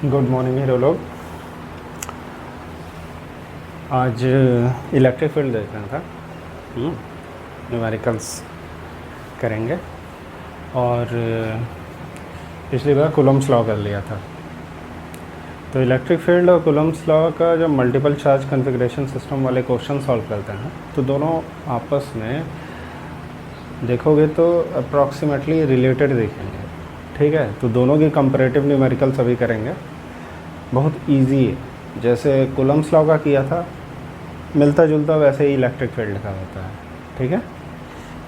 Good morning hero लोग। आज electric field देखना था। न्यूमेरिकल्स करेंगे और पिछली बार कूलम्ब्स लॉ कर लिया था। तो इलेक्ट्रिक फील्ड और कूलम्ब्स लॉ का जब मल्टीपल चार्ज कॉन्फ़िगरेशन सिस्टम वाले क्वेश्चन सॉल्व करते हैं तो दोनों आपस में देखोगे तो अप्रॉक्सीमेटली रिलेटेड दिखेंगे। ठीक है, तो दोनों की कंपैरेटिव न्यूमेरिकल्स अभी करेंगे। बहुत इजी है, जैसे कूलम्ब्स लॉ का किया था मिलता जुलता वैसे ही इलेक्ट्रिक फील्ड का होता है। ठीक है,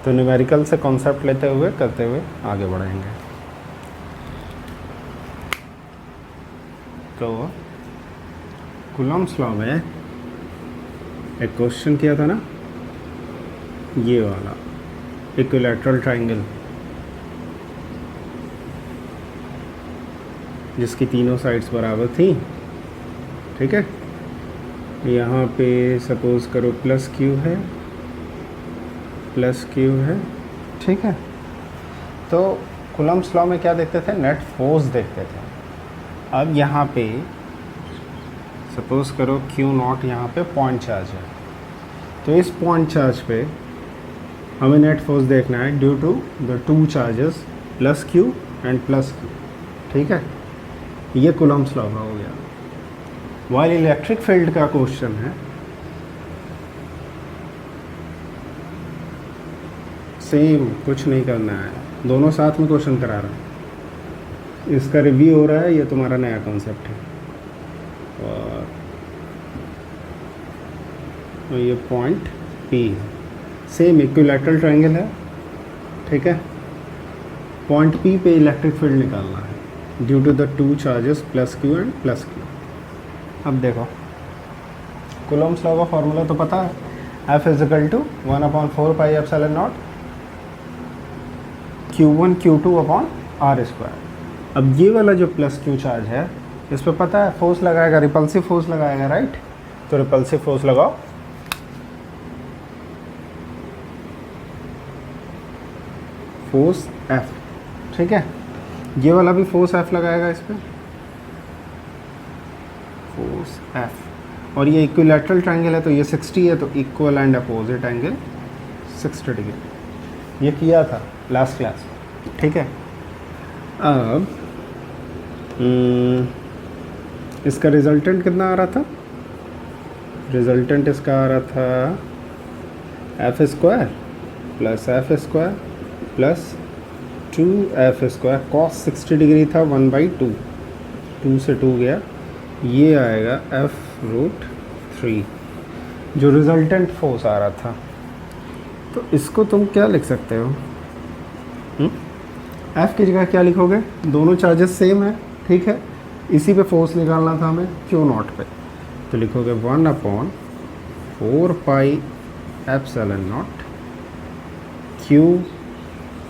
तो न्यूमेरिकल से कॉन्सेप्ट लेते हुए करते हुए आगे बढ़ेंगे। तो कूलम्ब्स लॉ में एक क्वेश्चन किया था ना, ये वाला इक्विलैटरल ट्रायंगल जिसकी तीनों साइड्स बराबर थी। ठीक है, यहाँ पे सपोज़ करो प्लस क्यू है, प्लस क्यू है। ठीक है, तो कूलम्ब्स लॉ में क्या देखते थे, नेट फोर्स देखते थे। अब यहाँ पे सपोज़ करो क्यू नॉट यहाँ पे पॉइंट चार्ज है, तो इस पॉइंट चार्ज पे हमें नेट फोर्स देखना है due to the two charges plus Q and plus Q. ठीक है, ये कूलम्ब्स लॉ का हो गया। वाइल इलेक्ट्रिक फील्ड का क्वेश्चन है सेम, कुछ नहीं करना है, दोनों साथ में क्वेश्चन करा रहा हूँ। इसका रिव्यू हो रहा है, ये तुम्हारा नया कॉन्सेप्ट है। और ये पॉइंट पी है, सेम इक्विलैटरल ट्रायंगल है। ठीक है, पॉइंट पी पे इलेक्ट्रिक फील्ड निकालना है due to the two charges plus Q and plus Q. अब देखो, कूलम्ब्स लॉ का फॉर्मूला तो पता है, F is equal to 1/4 pi epsilon naught Q1 Q2 upon R square. अब ये वाला जो प्लस क्यू चार्ज है, इस पर पता है फोर्स लगाएगा, रिपल्सिव फोर्स लगाएगा, राइट। तो रिपल्सिव फोर्स लगाओ, फोर्स F। ठीक है, ये वाला भी फोर्स F लगाएगा इस पर, फोर्स F। और ये इक्विलैटरल ट्रायंगल है तो ये 60 है, तो equal and opposite angle 60 degree. ये किया था लास्ट क्लास। ठीक है, अब इसका रिजल्टेंट कितना आ रहा था, रिजल्टेंट इसका आ रहा था F square plus F square plus 2f square. Cos 60 degree था 1/2, 2 से 2 गया, ये आएगा f√3 जो रिजल्टेंट फोर्स आ रहा था। तो इसको तुम क्या लिख सकते हो, f की जगह क्या लिखोगे, दोनों चार्जेस सेम है। ठीक है, इसी पे फोर्स निकालना था हमें क्यू नॉट पे, तो लिखोगे 1/4 pi epsilon not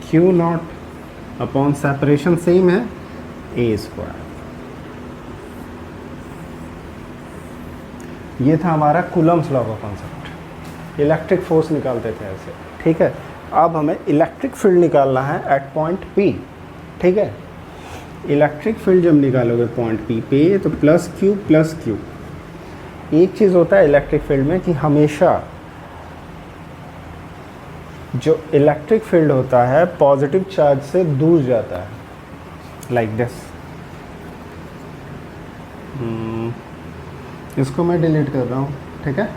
Q not upon separation same है a स्क्वायर। ये था हमारा कूलम्ब्स लॉ का कॉन्सेप्ट, इलेक्ट्रिक फोर्स निकालते थे ऐसे। ठीक है, अब हमें इलेक्ट्रिक फील्ड निकालना है एट पॉइंट P। ठीक है, इलेक्ट्रिक फील्ड जब निकालोगे पॉइंट P पे तो प्लस क्यू। एक चीज़ होता है इलेक्ट्रिक फील्ड में कि हमेशा जो इलेक्ट्रिक फील्ड होता है पॉजिटिव चार्ज से दूर जाता है, लाइक दिस। इसको मैं डिलीट कर रहा हूँ। ठीक है,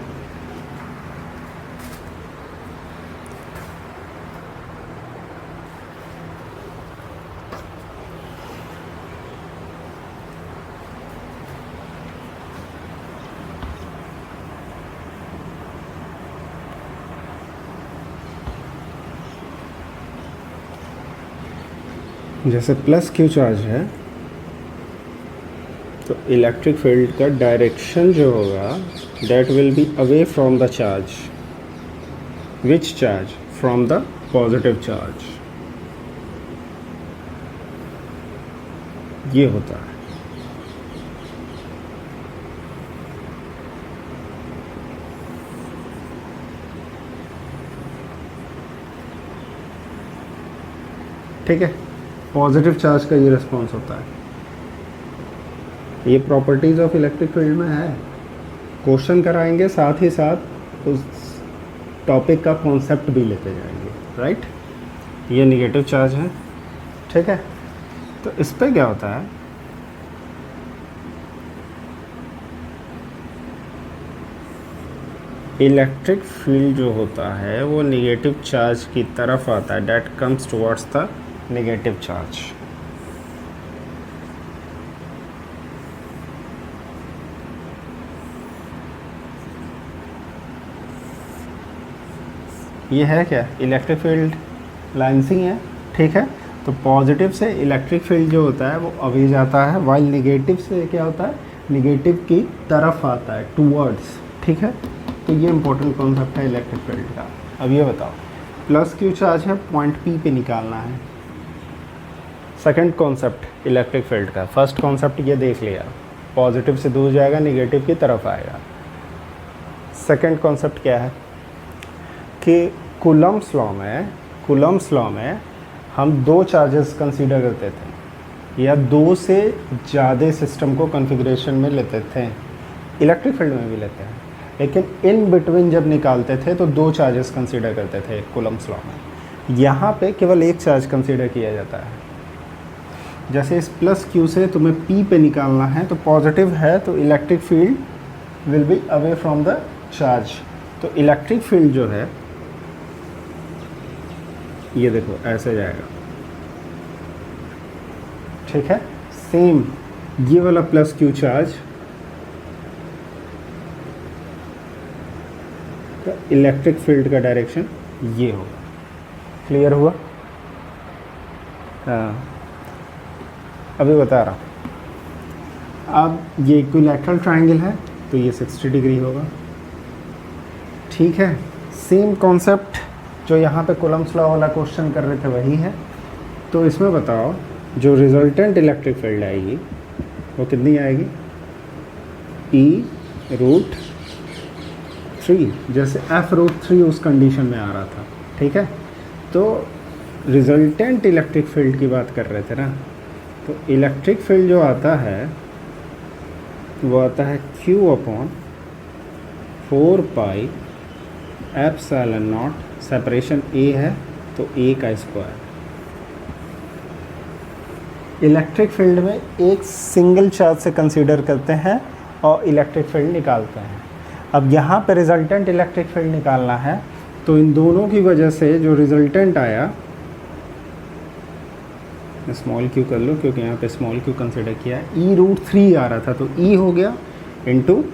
जैसे प्लस क्यू चार्ज है तो इलेक्ट्रिक फील्ड का डायरेक्शन जो होगा that will be away from the charge. Which charge? From the positive charge. ये होता है। ठीक है, पॉजिटिव चार्ज का ये रिस्पॉन्स होता है। ये प्रॉपर्टीज़ ऑफ इलेक्ट्रिक फील्ड में है, क्वेश्चन कराएंगे, साथ ही साथ उस टॉपिक का कॉन्सेप्ट भी लेते जाएंगे, राइट। ये निगेटिव चार्ज है, ठीक है। तो इस पे क्या होता है, इलेक्ट्रिक फील्ड जो होता है वो निगेटिव चार्ज की तरफ आता है, that comes towards the negative charge. ये है क्या, इलेक्ट्रिक फील्ड लाइंसिंग है, ठीक है। तो पॉजिटिव से इलेक्ट्रिक फील्ड जो होता है वो अवे जाता है, वाइल निगेटिव से क्या होता है, निगेटिव की तरफ आता है, टूवर्ड्स, ठीक है। तो ये इंपॉर्टेंट कॉन्सेप्ट है इलेक्ट्रिक फील्ड का। अब ये बताओ, प्लस क्यू चार्ज है, पॉइंट पी पे निकालना है। सेकंड कॉन्सेप्ट इलेक्ट्रिक फील्ड का, फर्स्ट कॉन्सेप्ट ये देख लिया, पॉजिटिव से दूर जाएगा, निगेटिव की तरफ आएगा। सेकंड कॉन्सेप्ट क्या है कि कूलम्ब्स लॉ में हम दो चार्जेस कंसीडर करते थे या दो से ज़्यादा सिस्टम को कॉन्फ़िगरेशन में लेते थे, इलेक्ट्रिक फील्ड में भी लेते हैं, लेकिन इन बिटवीन जब निकालते थे तो दो चार्जेस कंसीडर करते थे कूलम्ब्स लॉ में। यहाँ पे केवल एक चार्ज कंसीडर किया जाता है। जैसे इस प्लस क्यू से तुम्हें पी पे निकालना है, तो पॉजिटिव है तो electric field will be away from the charge. तो इलेक्ट्रिक फील्ड जो है ये देखो ऐसे जाएगा, ठीक है। सेम ये वाला प्लस क्यू चार्ज का इलेक्ट्रिक फील्ड का डायरेक्शन ये होगा। क्लियर हुआ? हाँ, अभी बता रहा हूँ। अब ये इक्विलैटरल ट्रायंगल है तो ये 60 डिग्री होगा, ठीक है। सेम कॉन्सेप्ट जो यहाँ पे कूलम्ब्स लॉ वाला क्वेश्चन कर रहे थे वही है। तो इसमें बताओ जो रिजल्टेंट इलेक्ट्रिक फील्ड आएगी वो कितनी आएगी, E√3, जैसे F√3 उस कंडीशन में आ रहा था, ठीक है। तो रिजल्टेंट इलेक्ट्रिक फील्ड की बात कर रहे थे ना, तो इलेक्ट्रिक फील्ड जो आता है वो आता है Q/4πε0, सेपरेशन A है तो A का स्क्वायर। इलेक्ट्रिक फील्ड में एक सिंगल चार्ज से कंसीडर करते हैं और इलेक्ट्रिक फील्ड निकालते हैं। अब यहाँ पे रिजल्टेंट इलेक्ट्रिक फील्ड निकालना है, तो इन दोनों की वजह से जो रिजल्टेंट आया, स्मॉल क्यू कर लो क्योंकि यहाँ पे स्मॉल क्यू कंसीडर किया है, E√3 आ रहा था तो E हो गया इंटू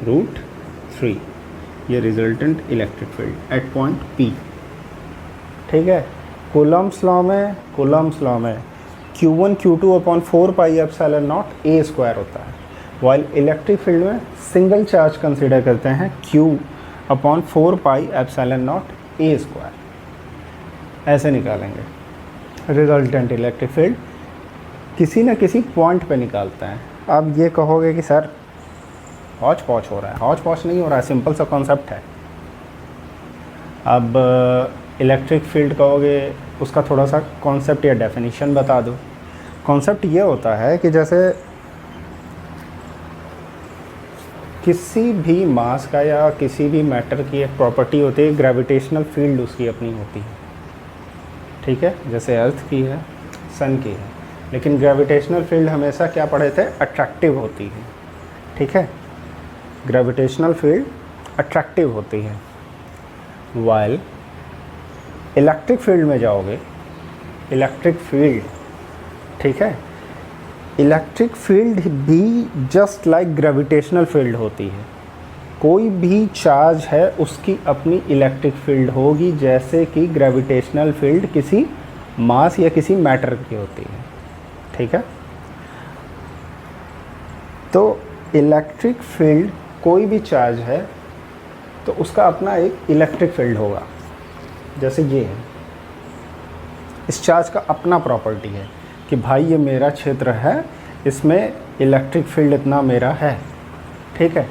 √3, ये resultant electric field at point P, ठीक है। कूलम्ब्स लॉ में Q1 Q2/4πε0 A² होता है, वाइल इलेक्ट्रिक फील्ड में सिंगल चार्ज कंसीडर करते हैं Q/4πε0 A²। ऐसे निकालेंगे रिजल्टेंट इलेक्ट्रिक फील्ड, किसी न किसी पॉइंट पे निकालते हैं। अब ये कहोगे कि सर हौच पौच हो रहा है, हौच पौच नहीं हो रहा है, सिंपल सा कॉन्सेप्ट है। अब इलेक्ट्रिक फील्ड कहोगे, उसका थोड़ा सा कॉन्सेप्ट या डेफिनेशन बता दो। कॉन्सेप्ट ये होता है कि जैसे किसी भी मास का या किसी भी मैटर की एक प्रॉपर्टी होती है, ग्रेविटेशनल फील्ड उसकी अपनी होती है, ठीक है। जैसे अर्थ की है, सन की है, लेकिन ग्रेविटेशनल फील्ड हमेशा क्या पढ़े थे, अट्रैक्टिव होती है, ठीक है। ग्रेविटेशनल फील्ड अट्रैक्टिव होती है। वाइल इलेक्ट्रिक फील्ड में जाओगे, इलेक्ट्रिक फील्ड, ठीक है, इलेक्ट्रिक फील्ड भी जस्ट लाइक ग्रेविटेशनल फील्ड होती है। कोई भी चार्ज है उसकी अपनी इलेक्ट्रिक फील्ड होगी, जैसे कि ग्रेविटेशनल फील्ड किसी मास या किसी मैटर की होती है, ठीक है। तो इलेक्ट्रिक फील्ड, कोई भी चार्ज है तो उसका अपना एक इलेक्ट्रिक फील्ड होगा, जैसे ये है। इस चार्ज का अपना प्रॉपर्टी है कि भाई ये मेरा क्षेत्र है, इसमें इलेक्ट्रिक फील्ड इतना मेरा है, ठीक है।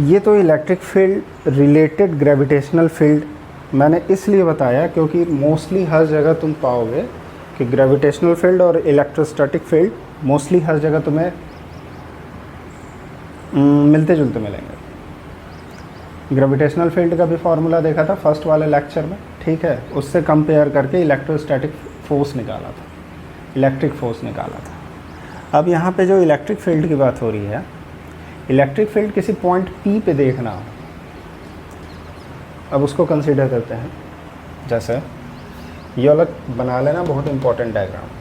ये तो electric field related gravitational field मैंने इसलिए बताया क्योंकि मोस्टली हर जगह तुम पाओगे कि ग्रेविटेशनल फील्ड और इलेक्ट्रोस्टैटिक फील्ड मोस्टली हर जगह तुम्हें मिलते जुलते मिलेंगे। ग्रेविटेशनल फील्ड का भी फार्मूला देखा था फर्स्ट वाले लेक्चर में, ठीक है, उससे कंपेयर करके इलेक्ट्रोस्टैटिक फोर्स निकाला था, इलेक्ट्रिक फोर्स निकाला था। अब यहाँ पे जो इलेक्ट्रिक फील्ड की बात हो रही है, इलेक्ट्रिक फील्ड किसी पॉइंट P पे देखना हो, अब उसको कंसीडर करते हैं। जैसे ये वाला बना लेना, बहुत इंपॉर्टेंट डायग्राम।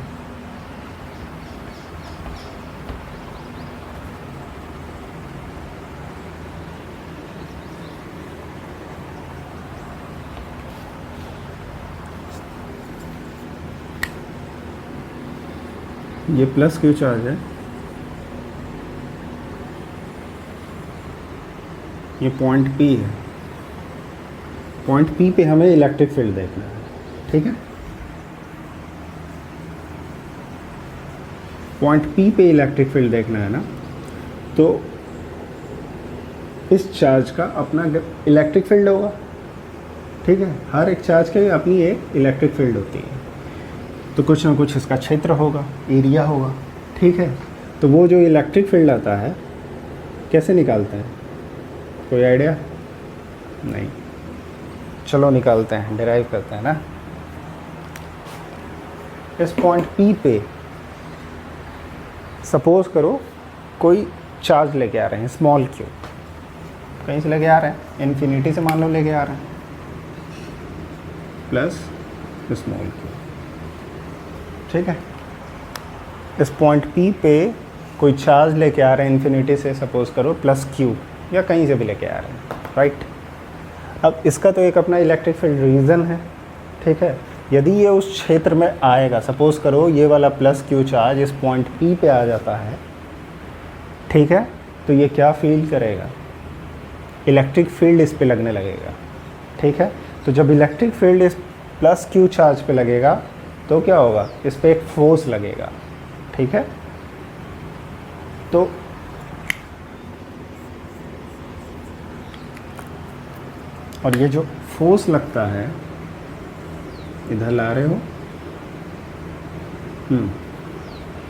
ये प्लस क्यू चार्ज है, ये पॉइंट P है, पॉइंट P पे हमें इलेक्ट्रिक फील्ड देखना है, ठीक है। पॉइंट P पे इलेक्ट्रिक फील्ड देखना है ना, तो इस चार्ज का अपना इलेक्ट्रिक फील्ड होगा, ठीक है। हर एक चार्ज की अपनी एक इलेक्ट्रिक फील्ड होती है, तो कुछ ना कुछ इसका क्षेत्र होगा, एरिया होगा, ठीक है। तो वो जो इलेक्ट्रिक फील्ड आता है कैसे निकालते हैं, कोई आइडिया? नहीं, चलो निकालते हैं, डिराइव करते हैं ना। इस पॉइंट P पे सपोज करो कोई चार्ज लेके आ रहे हैं, स्मॉल q, कहीं से लेके आ रहे हैं, इन्फिनिटी से मान लो लेके आ रहे हैं, प्लस स्मॉल q, ठीक है। इस पॉइंट P पे कोई चार्ज लेके आ रहे हैं इन्फिनिटी से, सपोज करो प्लस q, या कहीं से भी लेके आ रहे हैं, राइट। अब इसका तो एक अपना इलेक्ट्रिक फील्ड रीजन है, ठीक है। यदि ये उस क्षेत्र में आएगा, सपोज करो ये वाला प्लस q चार्ज इस पॉइंट P पे आ जाता है, ठीक है, तो ये क्या फील करेगा, इलेक्ट्रिक फील्ड इस पे लगने लगेगा, ठीक है। तो जब इलेक्ट्रिक फील्ड इस प्लस q चार्ज पे लगेगा तो क्या होगा, इस पे एक फोर्स लगेगा, ठीक है। तो और ये जो फोर्स लगता है, इधर ला रहे हो,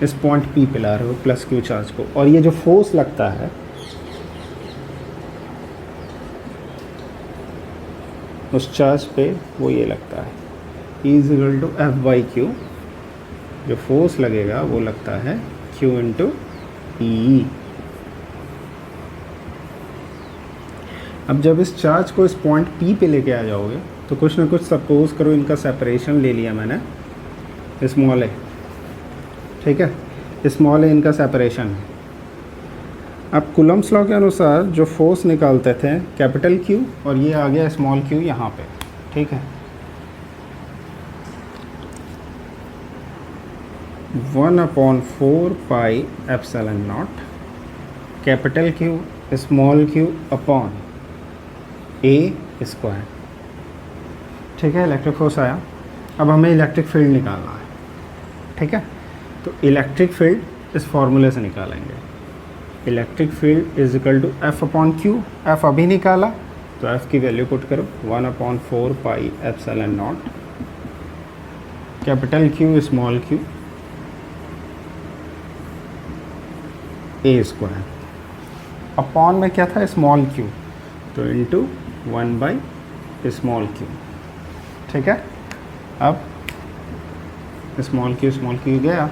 इस पॉइंट P पे ला रहे हो प्लस q चार्ज को, और ये जो फोर्स लगता है उस चार्ज पे, वो ये लगता है E F/Q, जो फोर्स लगेगा वो लगता है Q × E। अब जब इस चार्ज को इस पॉइंट P पे लेके आ जाओगे तो कुछ ना कुछ, सपोज करो इनका सेपरेशन ले लिया मैंने, स्मॉल है, ठीक है, स्मॉल है इनका सेपरेशन है। अब कूलम्ब्स लॉ के अनुसार जो फोर्स निकालते थे कैपिटल Q, और ये आ गया स्मॉल q यहाँ पे, ठीक है। 1/4 pi epsilon not capital Q small q upon a², ठीक है। इलेक्ट्रिक फोर्स आया, अब हमें इलेक्ट्रिक फील्ड निकालना है, ठीक है। तो इलेक्ट्रिक फील्ड इस फॉर्मूले से निकालेंगे, electric field is equal to F/Q, F अभी निकाला तो F की वैल्यू पुट करो, 1/4 pi epsilon not capital Q small q a², upon में क्या था, स्मॉल q, तो इंटू 1/स्मॉल q, ठीक है। अब स्मॉल q गया,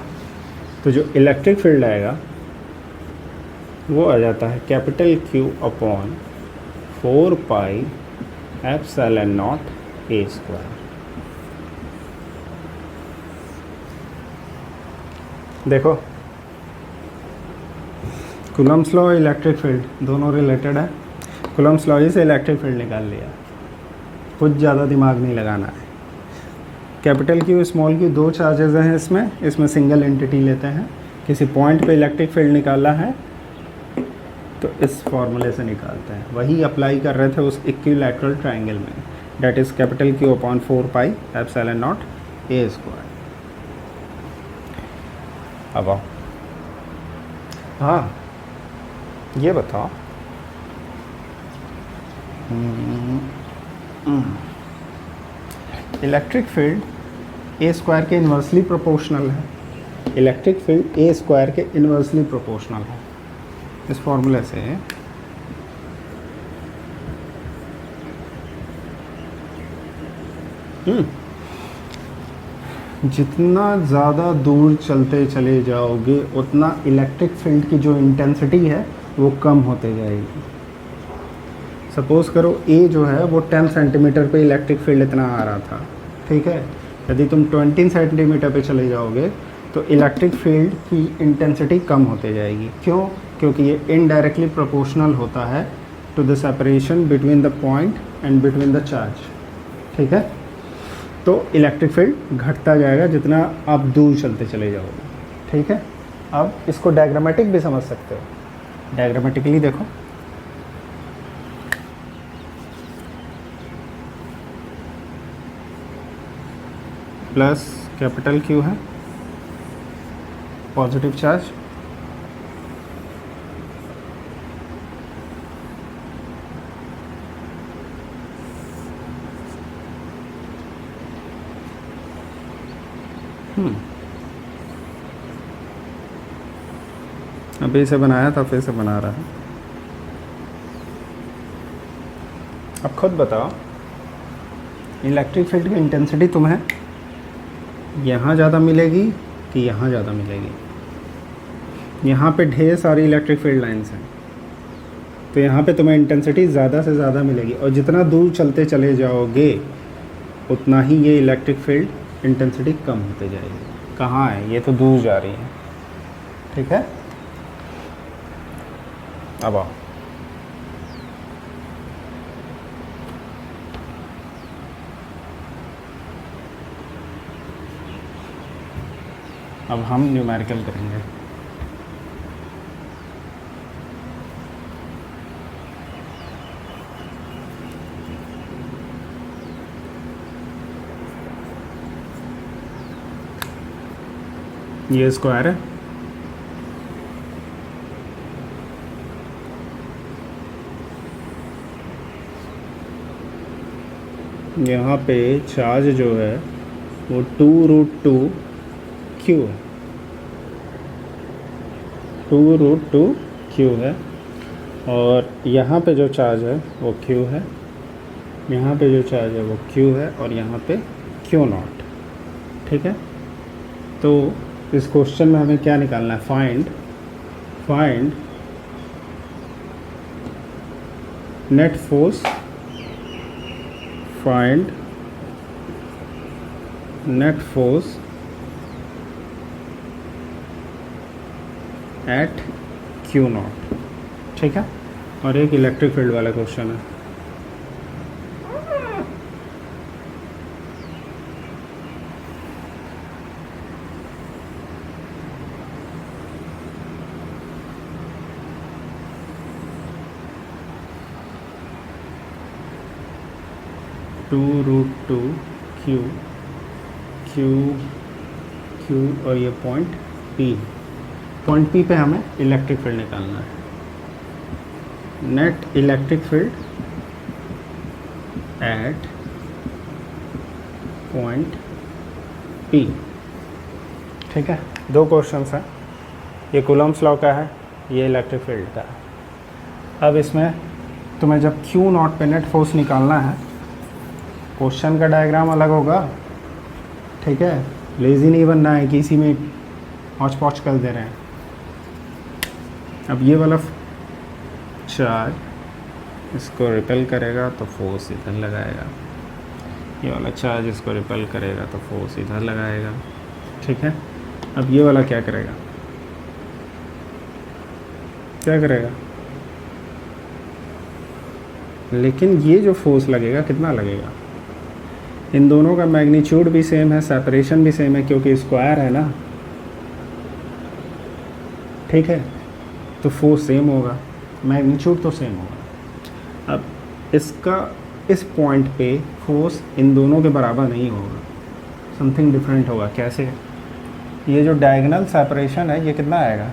तो जो इलेक्ट्रिक फील्ड आएगा वो आ जाता है capital Q upon 4 pi epsilon not a²। देखो कूलम्ब्स लॉ, इलेक्ट्रिक फील्ड दोनों रिलेटेड है। कूलम्ब्स लॉ से इलेक्ट्रिक फील्ड निकाल लिया, कुछ ज़्यादा दिमाग नहीं लगाना है। कैपिटल Q स्मॉल q दो चार्जेस हैं इसमें सिंगल एंटिटी लेते हैं। किसी पॉइंट पे इलेक्ट्रिक फील्ड निकालना है तो इस फॉर्मूले से निकालते हैं, वही अप्लाई कर रहे थे उस इक्विलैटरल ट्रायंगल में, that is capital Q upon 4 pi epsilon not a²। अब आओ, हाँ ये बताओ, इलेक्ट्रिक फील्ड a² के इन्वर्सली प्रोपोर्शनल है, इलेक्ट्रिक फील्ड ए स्क्वायर के इन्वर्सली प्रोपोर्शनल है। इस फॉर्मूले से जितना ज़्यादा दूर चलते चले जाओगे उतना इलेक्ट्रिक फील्ड की जो इंटेंसिटी है वो कम होते जाएगी। सपोज़ करो ए जो है वो 10 सेंटीमीटर पे इलेक्ट्रिक फील्ड इतना आ रहा था, ठीक है। यदि तुम 20 सेंटीमीटर पे चले जाओगे तो इलेक्ट्रिक फील्ड की इंटेंसिटी कम होते जाएगी। क्यों? क्योंकि ये इनडायरेक्टली प्रोपोर्शनल होता है to the separation between the point and between the charge, ठीक है। तो इलेक्ट्रिक फील्ड घटता जाएगा जितना आप दूर चलते चले जाओगे, ठीक है। अब इसको डायग्रामेटिक भी समझ सकते हो। डायग्रामेटिकली देखो, प्लस कैपिटल क्यू है पॉजिटिव चार्ज, अभी इसे बनाया था फिर से बना रहा है। अब खुद बताओ इलेक्ट्रिक फील्ड की इंटेंसिटी तुम्हें यहाँ ज़्यादा मिलेगी कि यहाँ ज़्यादा मिलेगी? यहाँ पे ढेर सारी इलेक्ट्रिक फील्ड लाइंस हैं, तो यहाँ पे तुम्हें इंटेंसिटी ज़्यादा से ज़्यादा मिलेगी, और जितना दूर चलते चले जाओगे उतना ही ये इलेक्ट्रिक फील्ड इंटेंसिटी कम होते जाएगी। कहाँ है? ये तो दूर जा रही है, ठीक है। अब आओ, अब हम न्यूमेरिकल करेंगे। ये स्क्वायर है, यहाँ पे चार्ज जो है वो 2√2 Q है, 2√2 Q है, और यहाँ पे जो चार्ज है वो Q है, यहाँ पे जो चार्ज है वो Q है, और यहाँ पे Q0, ठीक है। तो इस क्वेश्चन में हमें क्या निकालना है? Find net force, find net force at Q0, ठीक है। और एक इलेक्ट्रिक फील्ड वाला क्वेश्चन है। टू रूट टू Q और ये पॉइंट P पे हमें इलेक्ट्रिक फील्ड निकालना है। Net electric field at point P, ठीक है। दो क्वेश्चंस हैं, ये कूलम्ब्स लॉ का है, ये इलेक्ट्रिक फील्ड का है। अब इसमें तुम्हें जब Q0 पे नेट फोर्स निकालना है, क्वेश्चन का डायग्राम अलग होगा, ठीक है। लेज़ी नहीं बनना है कि इसी में हौच पौच कर दे रहे हैं। अब ये वाला चार्ज इसको रिपेल करेगा तो फोर्स इधर लगाएगा, ये वाला चार्ज इसको रिपेल करेगा तो फोर्स इधर लगाएगा, ठीक है। अब ये वाला क्या करेगा? लेकिन ये जो फोर्स लगेगा कितना लगेगा? इन दोनों का मैग्नीट्यूड भी सेम है, सेपरेशन भी सेम है, क्योंकि स्क्वायर है ना, ठीक है। तो फोर्स सेम होगा, मैग्नीट्यूड तो सेम होगा। अब इसका इस पॉइंट पे फोर्स इन दोनों के बराबर नहीं होगा, समथिंग डिफरेंट होगा। कैसे? ये जो डायगोनल सेपरेशन है ये कितना आएगा?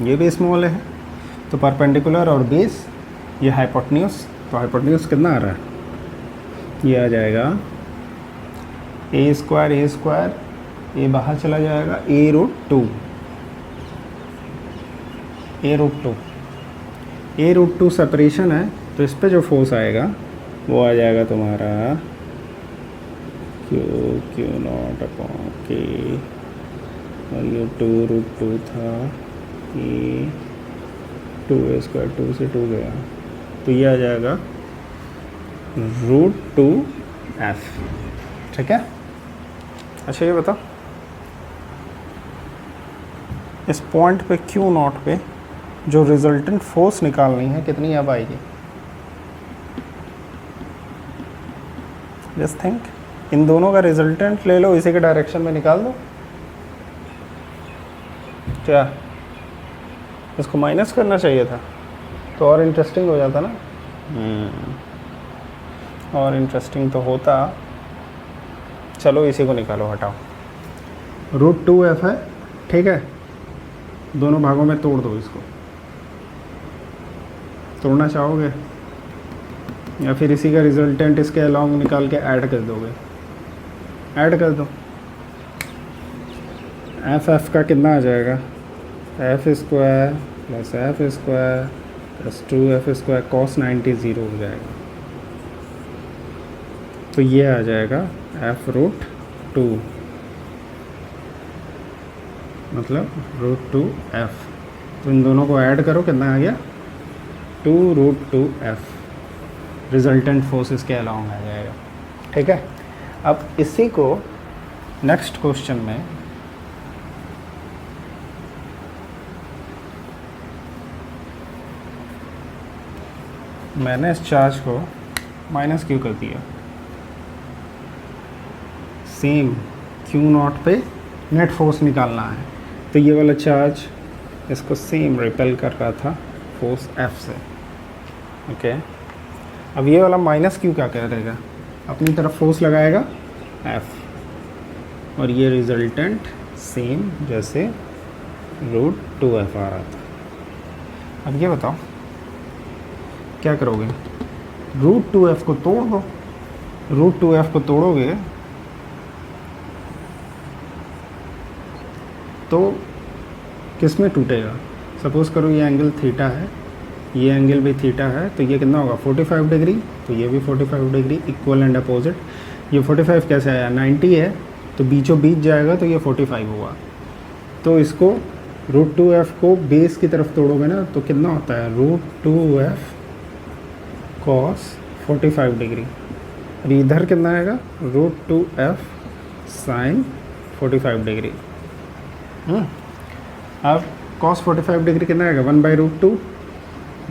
ये भी स्मॉल है, तो परपेंडिकुलर और बेस, ये हाइपोटेन्यूज, तो हाइपोटेन्यूज कितना आ रहा है? ये आ जाएगा a² ये बाहर चला जाएगा A√2, A√2, A√2 सेपरेशन है, तो इस पे जो फोर्स आएगा वो आ जाएगा तुम्हारा Q0/K, और ये 2√2 था, ये 2a² 2 से 2 गया, तो ये आ जाएगा √2F। ठीक है। अच्छा ये बताओ, इस पॉइंट पे Q0 पे जो रिजल्टेंट फोर्स निकालनी है कितनी अब आएगी? जस्ट थिंक, इन दोनों का रिजल्टेंट ले लो, इसी के डायरेक्शन में निकाल दो। क्या इसको माइनस करना चाहिए था तो और इंटरेस्टिंग हो जाता ना? और इंटरेस्टिंग तो होता। चलो इसी को निकालो, हटाओ। √2F है, ठीक है, दोनों भागों में तोड़ दो इसको। तोड़ना चाहोगे या फिर इसी का रिजल्टेंट इसके अलॉन्ग निकाल के ऐड कर दोगे? ऐड कर दो। F का कितना आ जाएगा? F² + F² + 2F² cos 90 0 हो जाएगा, तो ये आ जाएगा F√2, मतलब √2F। तो इन दोनों को ऐड करो, कितना आ गया? 2√2F। रिजल्टेंट फोर्स इसके अलॉन्ग आ जाएगा। ठीक है। अब इसी को नेक्स्ट क्वेश्चन में मैंने इस चार्ज को -Q कर दिया, सेम Q0 पे नेट फोर्स निकालना है, तो ये वाला चार्ज इसको सेम रिपेल कर रहा था फोर्स F से। ओके, अब ये वाला -Q क्या करेगा? अपनी तरफ फोर्स लगाएगा F, और ये रिजल्टेंट सेम जैसे √2F आ रहा था। अब ये बताओ क्या करोगे? √2F को तोड़ दो। √2F को तोड़ोगे तो किस में टूटेगा? सपोज़ करो ये एंगल थीटा है, ये एंगल भी थीटा है, तो ये कितना होगा? 45 डिग्री, तो ये भी 45 डिग्री, इक्वल एंड अपोजिट। ये 45 कैसे आया? 90 है, तो बीचों बीच जाएगा तो ये 45 होगा। तो इसको √2F को बेस की तरफ तोड़ोगे ना, तो कितना होता है? √2F cos 45 डिग्री, और इधर कितना आएगा? √2F sin 45 degree. अब cos 45 डिग्री कितना आएगा? 1/√2,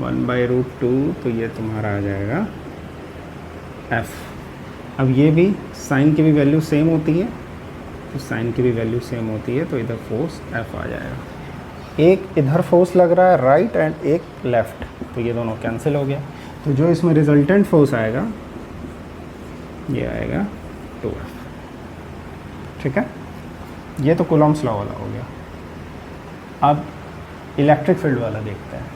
1/√2, तो ये तुम्हारा आ जाएगा F। अब ये भी साइन की भी वैल्यू सेम होती है, तो साइन की भी वैल्यू सेम होती है, तो इधर फोर्स F आ जाएगा। एक इधर फोर्स लग रहा है राइट एंड एक लेफ़्ट, तो ये दोनों कैंसिल हो गया। तो जो इसमें रिजल्टेंट फोर्स आएगा ये आएगा 2F। ठीक है, ये तो कूलॉम्स लॉ वाला हो गया। अब इलेक्ट्रिक फील्ड वाला देखते हैं।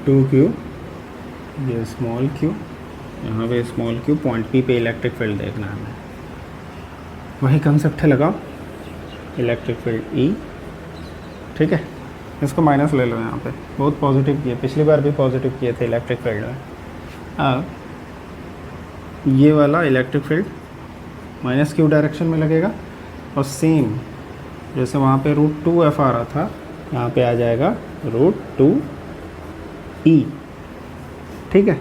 √2Q, ये स्मॉल q, यहाँ पे स्मॉल q, पॉइंट P पे इलेक्ट्रिक फील्ड देखना है हमें। वही कंसेप्ट है, लगाओ इलेक्ट्रिक फील्ड E। ठीक है, इसको माइनस ले लो, यहाँ पे बहुत पॉजिटिव किए, पिछली बार भी पॉजिटिव किए थे इलेक्ट्रिक फील्ड में। अब ये वाला इलेक्ट्रिक फील्ड -Q डायरेक्शन में लगेगा, और सेम जैसे वहाँ पे √2F आ रहा था, यहाँ पे आ जाएगा √2E। ठीक है,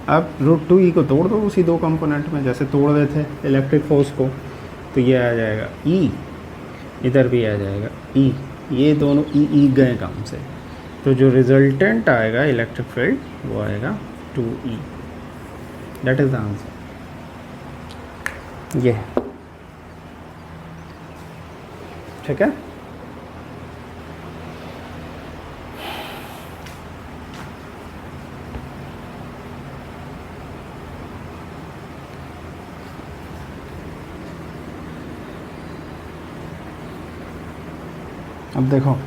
अब √2E को तोड़ दो उसी दो कंपोनेंट में, जैसे तोड़ रहे थे इलेक्ट्रिक फोर्स को, तो ये आ जाएगा E, इधर भी आ जाएगा E, ये दोनों E गए काम से, तो जो रिजल्टेंट आएगा इलेक्ट्रिक फील्ड वो आएगा 2E। That is the answer. ये ठीक है। अब देखो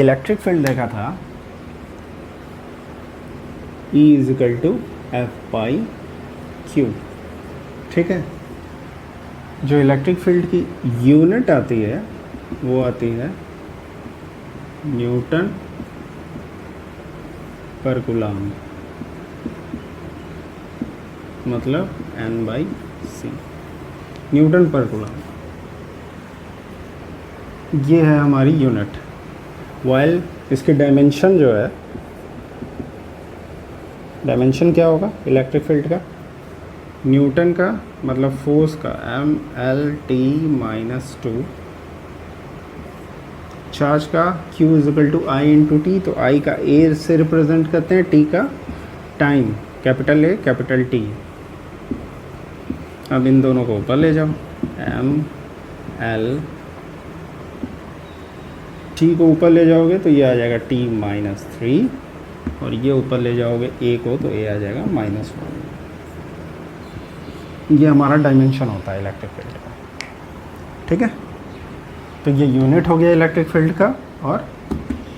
इलेक्ट्रिक फील्ड देखा था E is equal to F by Q, ठीक है। जो इलेक्ट्रिक फील्ड की यूनिट आती है वो आती है न्यूटन पर कूलम्ब, मतलब N बाई सी, न्यूटन पर कूलम्ब, ये है हमारी यूनिट। वाइल इसकी डायमेंशन जो है, डायमेंशन क्या होगा इलेक्ट्रिक फील्ड का, न्यूटन का मतलब फोर्स का M/L/T-2, चार्ज का Q is equal to I into T, तो I का A से रिप्रेजेंट करते हैं, T का time, capital A capital T। अब इन दोनों को ऊपर ले जाओ, M/L T को ऊपर ले जाओगे तो ये आ जाएगा T-3, और ये ऊपर ले जाओगे A को तो A आ जाएगा -1। ये हमारा डायमेंशन होता है इलेक्ट्रिक फील्ड का, ठीक है। तो ये यूनिट हो गया इलेक्ट्रिक फील्ड का और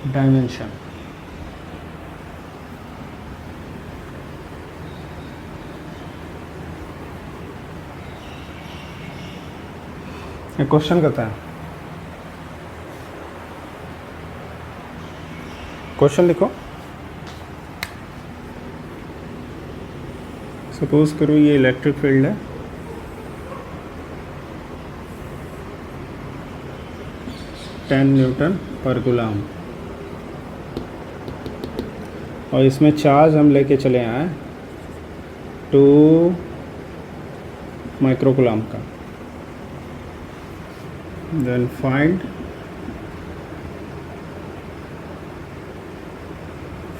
डायमेंशन। एक क्वेश्चन करता है, क्वेश्चन लिखो। सपोज करो ये इलेक्ट्रिक फील्ड है, N पर कूलम्ब, और इसमें चार्ज हम लेके चले आए 2 माइक्रो कूलम्ब का। Then find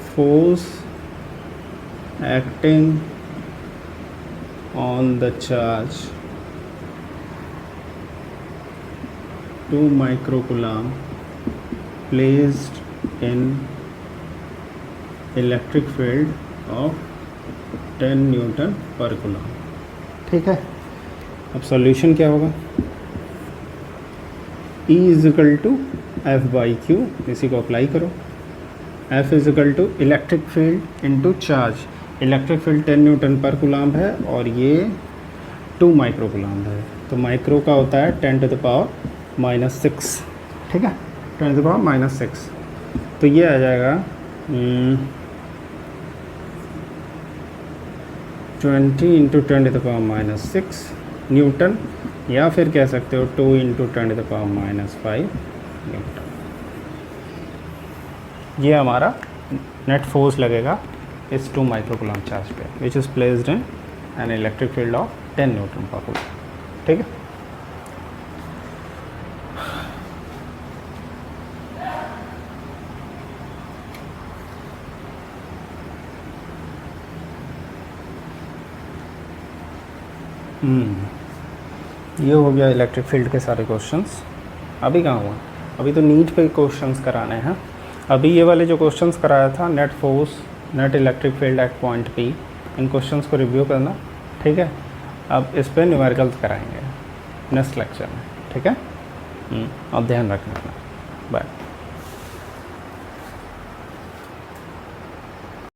force acting on the charge 2 microcoulomb placed in electric field of 10 Newton per coulomb, ठीक है। अब सॉल्यूशन क्या होगा, E is equal to F by Q, इसी को अप्लाई करो। F is equal to electric field into charge, electric field 10 newton पर coulomb है और ये 2 माइक्रो कूलम्ब है, तो माइक्रो का होता है 10⁻⁻6, ठीक है, 10⁻⁻6। तो ये आ जाएगा 20 × 10⁻⁻6 न्यूटन, या फिर कह सकते हो 2 × 10⁻⁻5 न्यूटन। ये हमारा नेट फोर्स लगेगा इस 2 माइक्रो कूलम्ब चार्ज पे, which is placed in an electric field of 10 newton पर कूलम्ब, ठीक है। ये हो गया इलेक्ट्रिक फील्ड के सारे क्वेश्चंस। अभी कहाँ हुआ, अभी तो नीट पे क्वेश्चंस कराने हैं। अभी ये वाले जो क्वेश्चंस कराया था, net force, net electric field at point P, in questions को रिव्यू करना, ठीक है। अब इस पे न्यूमेरिकल्स कराएंगे नेक्स्ट लेक्चर में, ठीक है। और ध्यान रखना, बाय।